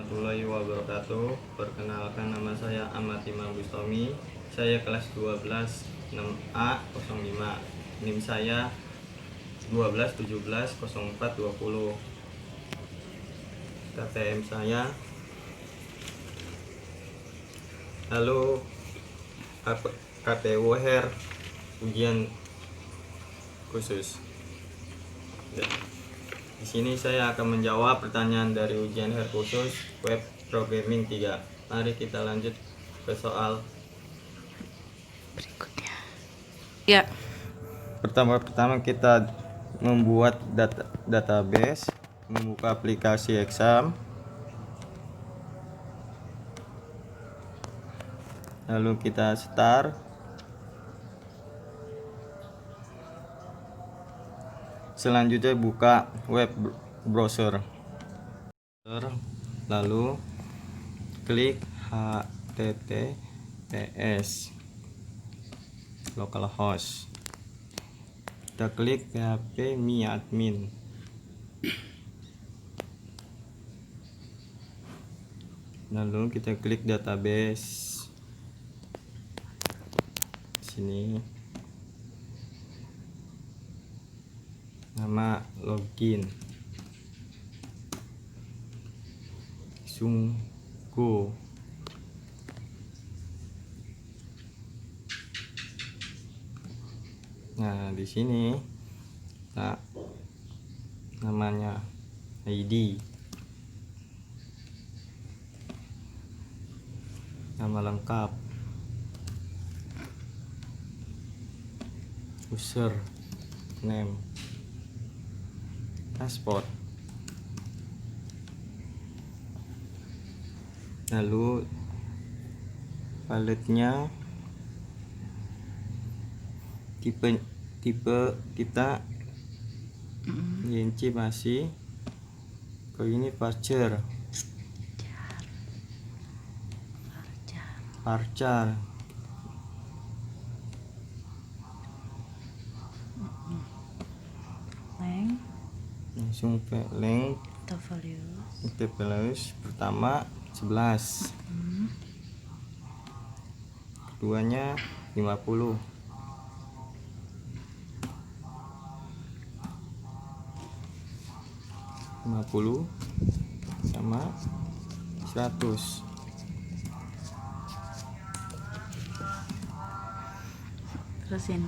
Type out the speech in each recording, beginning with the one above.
warahmatullahi wabarakatuh. Perkenalkan, nama saya Ahmad Imam Bustami. Saya kelas 12 6A 05. NIM saya 12 17 04 20. KTM saya. Lalu KPU HER ujian khusus. Di sini saya akan menjawab pertanyaan dari ujian HER khusus web programming 3. Mari kita lanjut ke soal berikutnya. Ya. Pertama kita membuat database, membuka aplikasi exam. Lalu kita start. Selanjutnya buka web browser. Lalu klik HTTPS localhost. Kita klik PHP Mi Admin. Lalu kita klik database. Sini nama login Sungko. Nah, di sini namanya ID, nama lengkap, user name, password. Lalu paletnya tipe kita INC masih ke ini Parcher langsung ke link values pertama 11, keduanya 50, sama 100. Terusin.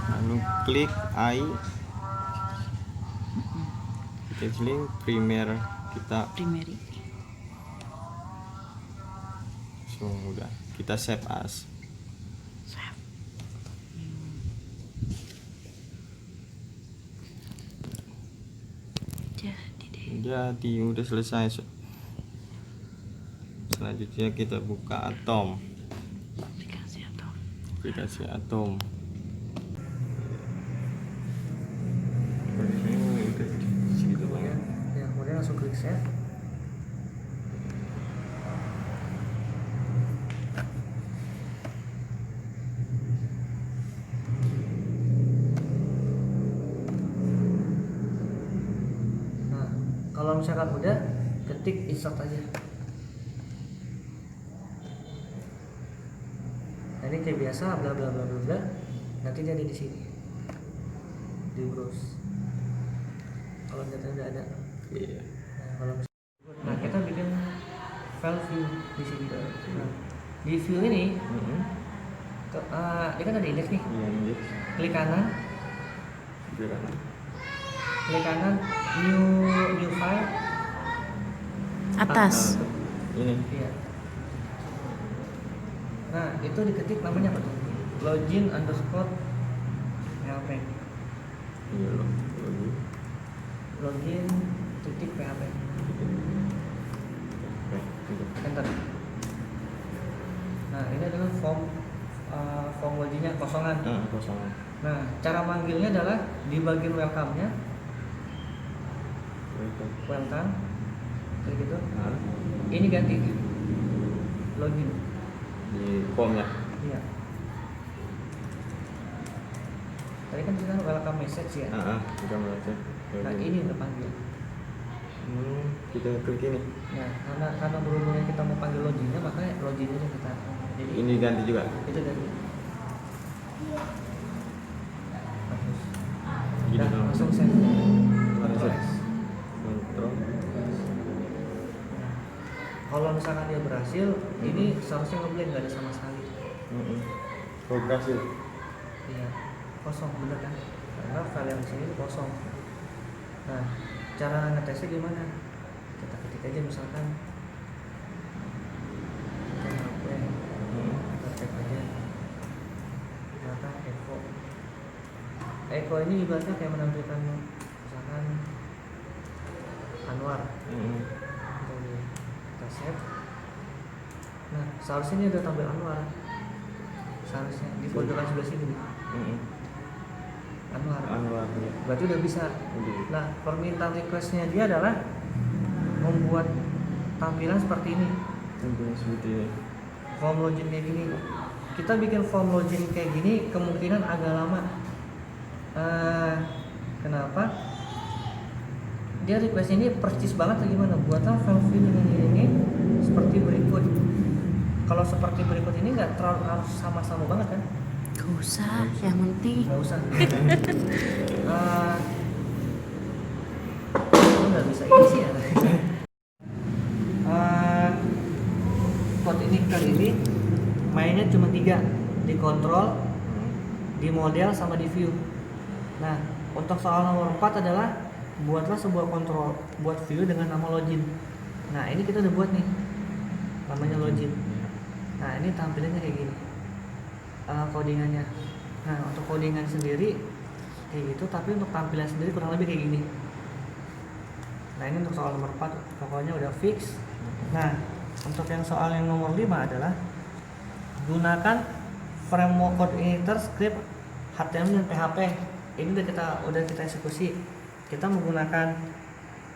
Lalu klik I. Kita pilih primary. Sudah kita save as. Jadi udah selesai. Selanjutnya kita buka aplikasi Atom. Segitu Bang ya. Ya, kemudian langsung klik save. Nah, kalau misalkan udah, ketik insert aja. Nah, ini kayak biasa bla bla bla bla bla. Nanti dia ada di sini. Di browse. Kalau datanya udah ada. Iya. Nah, kita bikin file view di sini. Nah, di view ini dia kan ada index nih. Iya, index. Klik kanan, new file Atas. Ini. Iya. Nah, itu diketik namanya apa tuh? login_php. Iya loh. Login titik php. Enter. Nah, ini adalah form loginnya kosongan. Kosongan. Nah, cara manggilnya adalah di bagian welcome-nya. Welcome. Kayak gitu. Ini ganti login Di formnya. iya. Tadi kan kita welcome message ya. Kita baca. Nah ini udah panggil. Kita klik ini. Nah karena berhubungnya kita mau panggil loginnya, makanya loginnya udah kita. Jadi Ini ganti juga. itu dari. Bagus. Gini Udah dong. langsung save. Kontrol. Kontrol. Kalau misalkan dia berhasil, ini seharusnya ngeblank nggak ada sama sekali. Oh, berhasil. Iya, kosong bener kan? Karena file yang di sini kosong. Nah, cara ngetesnya gimana? Kita ketik aja misalkan PHP, kita cek aja. Misalkan Echo ini ibaratnya kayak menampilkan misalkan Anwar. Kita save. Nah, seharusnya ini udah tampil Anwar. Seharusnya di folder sebelah sini nih. Anwar. Berarti udah bisa. Nah, permintaan requestnya dia adalah membuat tampilan seperti ini. Form login kayak gini. Kita bikin form login kayak gini kemungkinan agak lama. Kenapa? Dia request ini percis banget atau gimana? Buatlah file view dengan ini seperti berikut. Kalau seperti berikut ini nggak terlalu harus sama-sama banget kan? Gak usah, yang penting. Nggak usah. Nggak bisa ini sih ya. Code ini kali ini mainnya cuma 3, di control, di model, sama di view. Nah, untuk soal nomor 4 adalah buatlah sebuah kontrol buat view dengan nama login. Nah, ini kita udah buat nih, namanya login. Nah, ini tampilannya kayak gini, codingannya. Nah, untuk codingan sendiri kayak gitu, tapi untuk tampilan sendiri kurang lebih kayak gini. Nah, ini untuk soal nomor 4 pokoknya udah fix. Nah, untuk yang soal yang nomor 5 adalah gunakan framework code editor script HTML dan PHP. Ini udah kita eksekusi. Kita menggunakan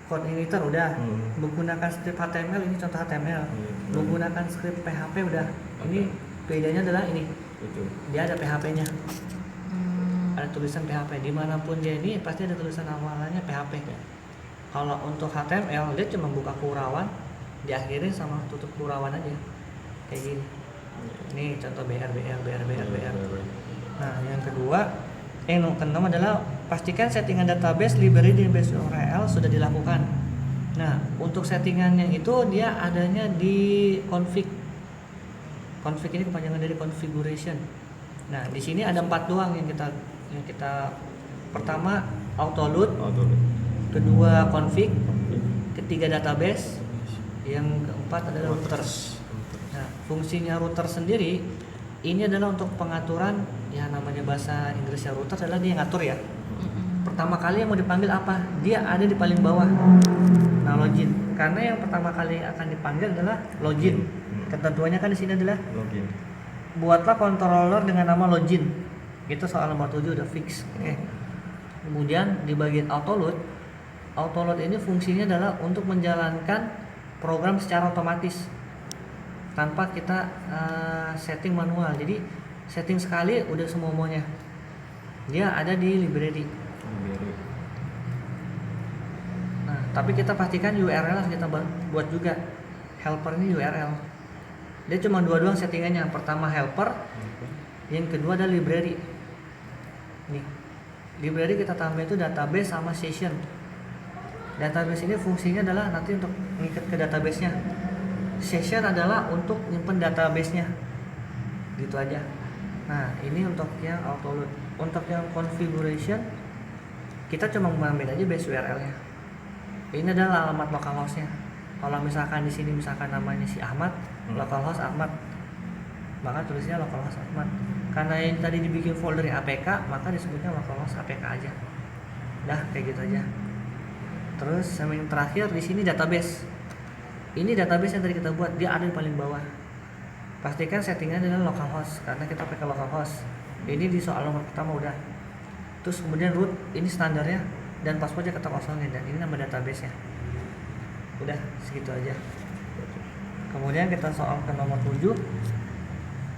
code editor udah, menggunakan script HTML, ini contoh HTML, menggunakan script PHP udah. Ini bedanya adalah ini, dia ada PHP-nya, ada tulisan PHP dimanapun dia ini pasti ada tulisan awalannya PHP. Kalau untuk HTML dia cuma buka kurawan, diakhiri sama tutup kurawan aja, kayak gini. Ini contoh BR. Nah, yang kedua, yang keenam adalah pastikan settingan database library di base URL sudah dilakukan. Nah, untuk settingannya itu dia adanya di config. Config ini kepanjangan dari configuration. Nah, di sini ada 4 doang yang kita pertama autoload, kedua config, ketiga database, yang keempat adalah routers. Nah, fungsinya router sendiri ini adalah untuk pengaturan, ya namanya bahasa Inggrisnya router adalah dia ngatur ya. Pertama kali yang mau dipanggil apa? Dia ada di paling bawah. Nah, login. Karena yang pertama kali akan dipanggil adalah login. Ketentuannya kan di sini adalah Login. Buatlah controller dengan nama login. Itu soal nomor 7 udah fix. Oke. Kemudian di bagian autoload ini fungsinya adalah untuk menjalankan program secara otomatis tanpa kita setting manual. Jadi setting sekali udah semuanya. Dia ada di library. Nah, tapi kita pastikan URL harus kita buat juga. Helper ini URL. Dia cuma 2 doang settingannya. Pertama helper, yang kedua ada library. Nih, library kita tambah itu database sama session. Database ini fungsinya adalah nanti untuk mengikat ke database-nya. Session adalah untuk nyimpen database-nya. Gitu aja. Nah, ini untuk yang autoload. Untuk yang configuration kita cuma mengambil aja base URL-nya. Ini adalah alamat localhost-nya. Kalau misalkan di sini misalkan namanya si Ahmad, localhost Ahmad, maka tulisnya localhost Ahmad. Karena yang tadi dibikin folder APK, maka disebutnya localhost APK aja. Dah, kayak gitu aja. Terus sama yang terakhir di sini database. Ini database yang tadi kita buat, dia ada di paling bawah. Pastikan settingannya adalah localhost karena kita pakai localhost. Ini di soal nomor pertama udah. Terus kemudian root ini standarnya dan passwordnya kita kosongin dan ini nama database-nya. Udah segitu aja. Kemudian kita soal ke nomor 7.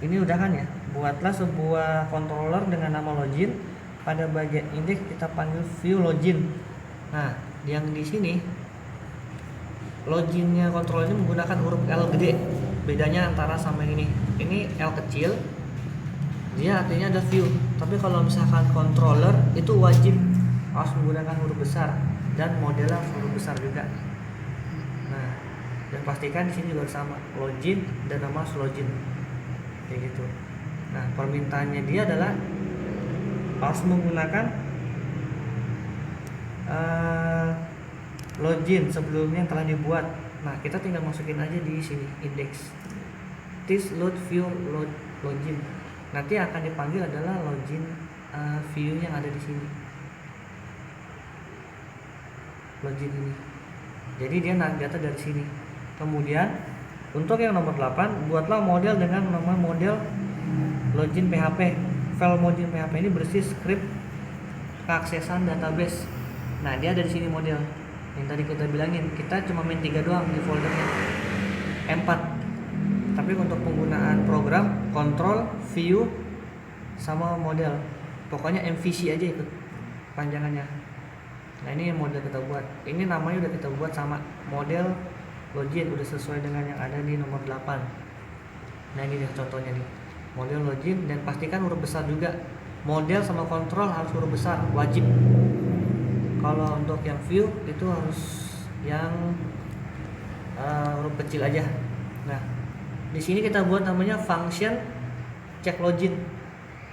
Ini udah kan ya. Buatlah sebuah controller dengan nama login pada bagian index kita panggil view login. Nah, yang di sini loginnya kontrol ini menggunakan huruf L gede. Bedanya antara sama yang ini L kecil, dia artinya ada view. Tapi kalau misalkan controller itu wajib harus menggunakan huruf besar dan modelnya harus huruf besar juga. Nah, dan pastikan di sini juga sama login dan nama login kayak gitu. Nah, permintaannya dia adalah harus menggunakan login sebelumnya yang telah dibuat. Nah, kita tinggal masukin aja di sini index this load view login. Nanti akan dipanggil adalah login view yang ada di sini, login ini. Jadi dia narik data dari sini. Kemudian untuk yang nomor 8, buatlah model dengan nama model login PHP. File login PHP ini bersih script keaksesan database. Nah, dia ada di sini model yang tadi kita bilangin. Kita cuma main 3 doang di foldernya, 4. Tapi untuk penggunaan program control, view, sama model, pokoknya MVC aja ikut panjangannya. Nah, ini yang model kita buat. Ini namanya udah kita buat sama model login, udah sesuai dengan yang ada di nomor 8. Nah, ini nih contohnya nih, model login, dan pastikan huruf besar juga. Model sama kontrol harus huruf besar, wajib. Kalau untuk yang view itu harus yang huruf kecil aja. Nah, di sini kita buat namanya function check login.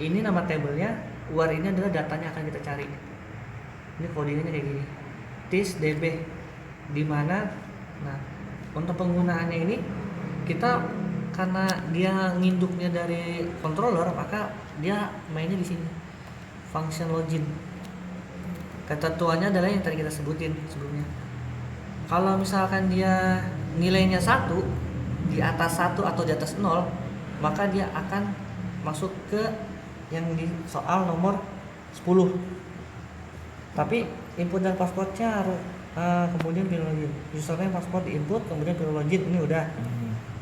Ini nama tabelnya, where ini adalah datanya akan kita cari. Ini codingannya kayak gini, this db, dimana. Nah, untuk penggunaannya ini kita karena dia nginduknya dari controller, maka dia mainnya di sini function login. Ketentuannya adalah yang tadi kita sebutin sebelumnya. Kalau misalkan dia nilainya 1, di atas 1 atau di atas 0, maka dia akan masuk ke yang di soal nomor 10. Tapi input dan passwordnya harus kemudian pilih login. Username, password diinput, kemudian pilih login. Ini udah.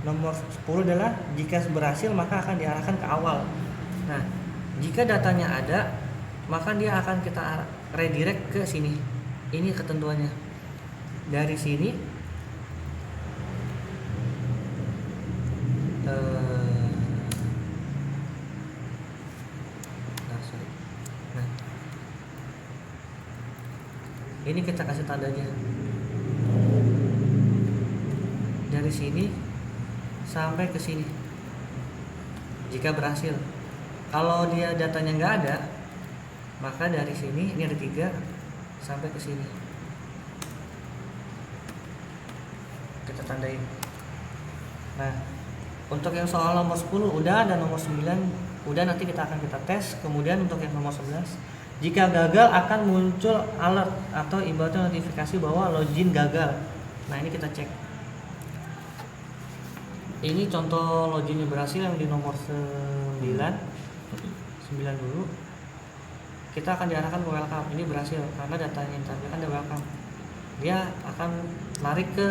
Nomor 10 adalah jika berhasil maka akan diarahkan ke awal. Nah, jika datanya ada, maka dia akan kita redirect ke sini. Ini ketentuannya. Dari sini nah, ini kita kasih tandanya. Dari sini sampai ke sini jika berhasil. Kalau dia datanya nggak ada, maka dari sini, ini ada 3, sampai ke sini kita tandain. Nah, untuk yang soal nomor 10 udah, dan nomor 9 udah, nanti kita akan tes. Kemudian untuk yang nomor 11, jika gagal akan muncul alert atau ibaratnya notifikasi bahwa login gagal. Nah, ini kita cek. Ini contoh loginnya berhasil yang di nomor 9 dulu. Kita akan diarahkan ke welcome. Ini berhasil karena datanya yang tampilkan ada welcome. Dia akan lari ke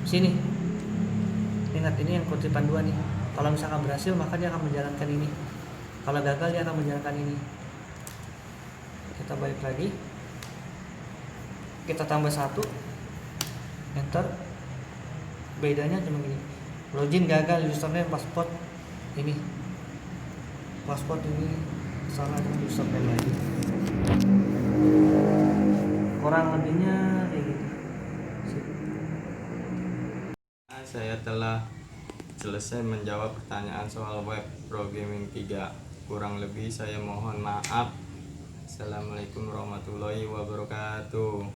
sini. Ingat, ini yang kutipan 2 nih. Kalau misalkan berhasil maka dia akan menjalankan ini. Kalau gagal dia akan menjalankan ini. Kita balik lagi. Kita tambah 1. Enter. Bedanya cuma gini. Login gagal, username, password ini. Password ini salah dengan username lagi. Kurang lebihnya kayak gitu. Saya telah selesai menjawab pertanyaan soal web programming 3. Kurang lebih saya mohon maaf. Assalamualaikum warahmatullahi wabarakatuh.